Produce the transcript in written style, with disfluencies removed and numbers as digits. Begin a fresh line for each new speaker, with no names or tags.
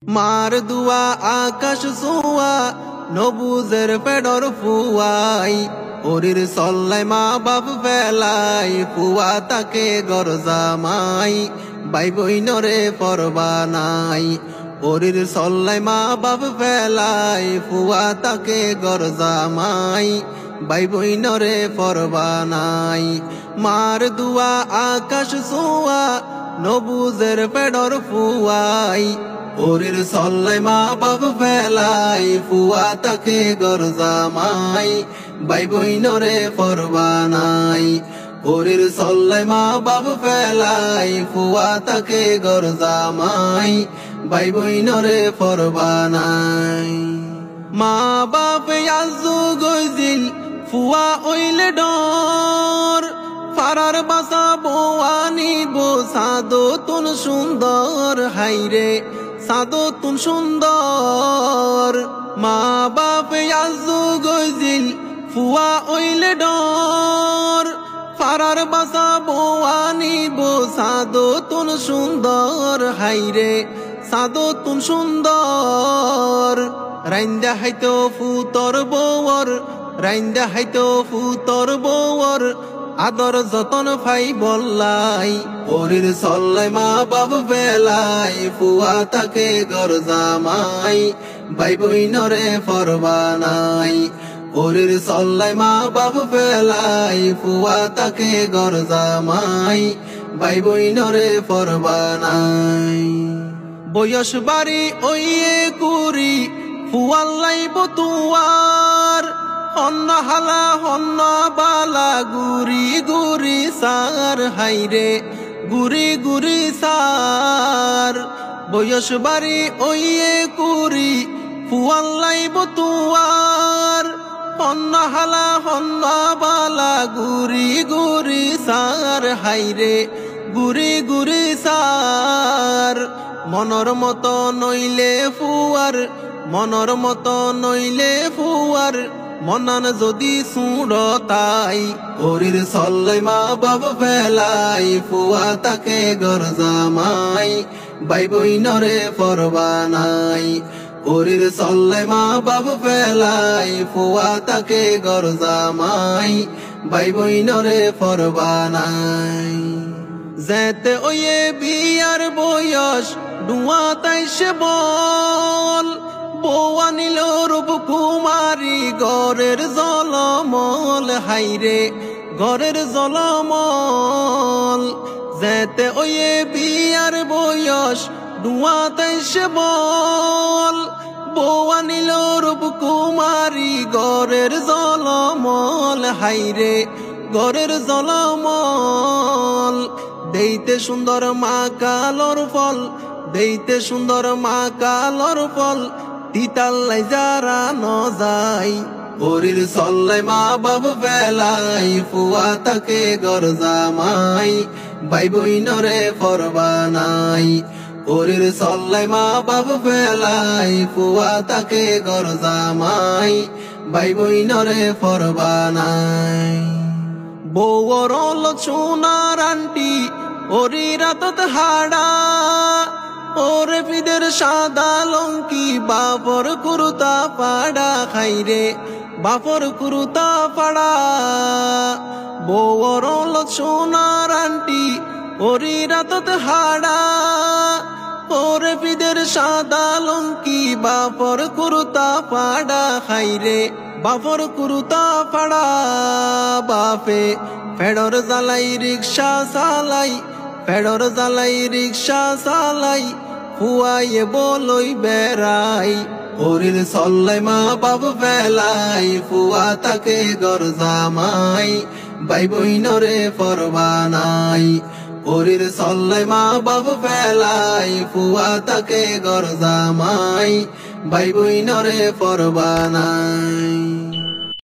মার দুয়া আকাশ সোয়া নবুজের পেডর ফুয়াই ওরির সল্লাই মা বাপ ফেলাই ফুয়া তাকে গরজামাই বাই বইনরে পরবানাই ওরির সল্লাই মা বাপ ফেলাই ফুয়া তাকে গরজামাই বাই বইনরে পরবানাই মার দুয়া আকাশ সোয়া নবুজের পেডর ফুয়াই ওরির সল্লাই মা বাপ ফেলাই ফুয়া তাকে গরজামাই বাই বইনরে পরবানাই ওরির সল্লাই মা বাপ ফেলাই ফুয়া তাকে গরজামাই বাই বইনরে পরবানাই মা বাপ আজু গইজিল ফুয়া ওইলে ডর ফারার বাসা বোয়ানি বো সাদো তুন সুন্দর হাইরে সাদো তুন সুন্দর মা বাপ আজু গইজিল ফুয়া ওইলে ডর ফারার বাসা বোয়ানি বো সাদো তুন সুন্দর হাইরে সাদো তুন সুন্দর রাইন্দা হাইতো ফুতর বৌর রাইন্দা হাইতো ফুতর বৌর আদর যতন ফাই বললাই ওরির সল্লাই মা বাপ ফেলাই ফুয়া তাকে গরজামাই বাই বইনরে পরবানাই ওরির সল্লাই মা বাপ ফেলাই ফুয়া তাকে গরজামাই বাই বইনরে পরবানাই বয়স বাড়ি ওইয়ে কুরি ফুয়াল্লাই বতুয়ার অন্ন হালা অন্ন বালা গুরি গুরি সার হাইরে গুরি গুরি সার বয়স বাড়ি ওইয়ে কুরি ফুয়াল্লাই বতুয়ার অন্ন হালা অন্ন বালা গুরি গুরি সার হাইরে গুরি গুরি সার মনর মতো নইলে ফুয়ার মনর মতো নইলে ফুয়ার মনান যদি সুরতাই ওরির সল্লাই মা বাপ ফেলাই ফুয়া তাকে গরজামাই বাই বইনরে পরবানাই ওরির সল্লাই মা বাপ ফেলাই ফুয়া তাকে গরজামাই বাই বইনরে পরবানাই যেতে ওয়ে বিয়ার বয়স ডুয়া তাইসে বল বৌয়া নিল রূপ কুমারী গরের জলমল হাইরে গরের জলমল যেতে ওয়ে বিয়ার বয়স ডুয়া তাইসে বল বৌয়া নিল রূপ কুমারী গরের জলমল হাইরে গরের জলমল দেইতে সুন্দর মা কালর ফল দেইতে সুন্দর মা কালর ফল তিতাল্লাই যারা ন যায় ওরির সল্লাই মা বাপ ফেলাই ফুয়া তাকে গরজামাই বাই বইনরে পরবানাই ওরির সল্লাই মা বাপ ফেলাই ফুয়া তাকে গরজামাই বাই বইনরে পরবানাই বৌর সোনার আন্টি ওরি রাতত হাড়া ওরে ফিদের সাদা লঙ্কি বাপর কুরুতা পাড়া খাইরে বাপর কুরুতা পাড়া বৌর সোনার আন্টি ওরি রাতত হাড়া ওরে ফিদের সাদা লঙ্কি বাপর কুরুতা পাড়া খাইরে বাপর কুরুতা পাড়া বাপে ফেডর জ্বালাই রিক্সা চালাই ফেডর জ্বালাই রিক্সা চালাই ফুয়াইয়ে বলই বেড়াই ওরির সল্লাই মা বাপ ফেলাই ফুয়া তাকে গরজামাই বাই বইনরে পরবানাই ওরির সল্লাই মা বাপ ফেলাই ফুয়া তাকে গরজামাই বাই বইনরে পরবানাই।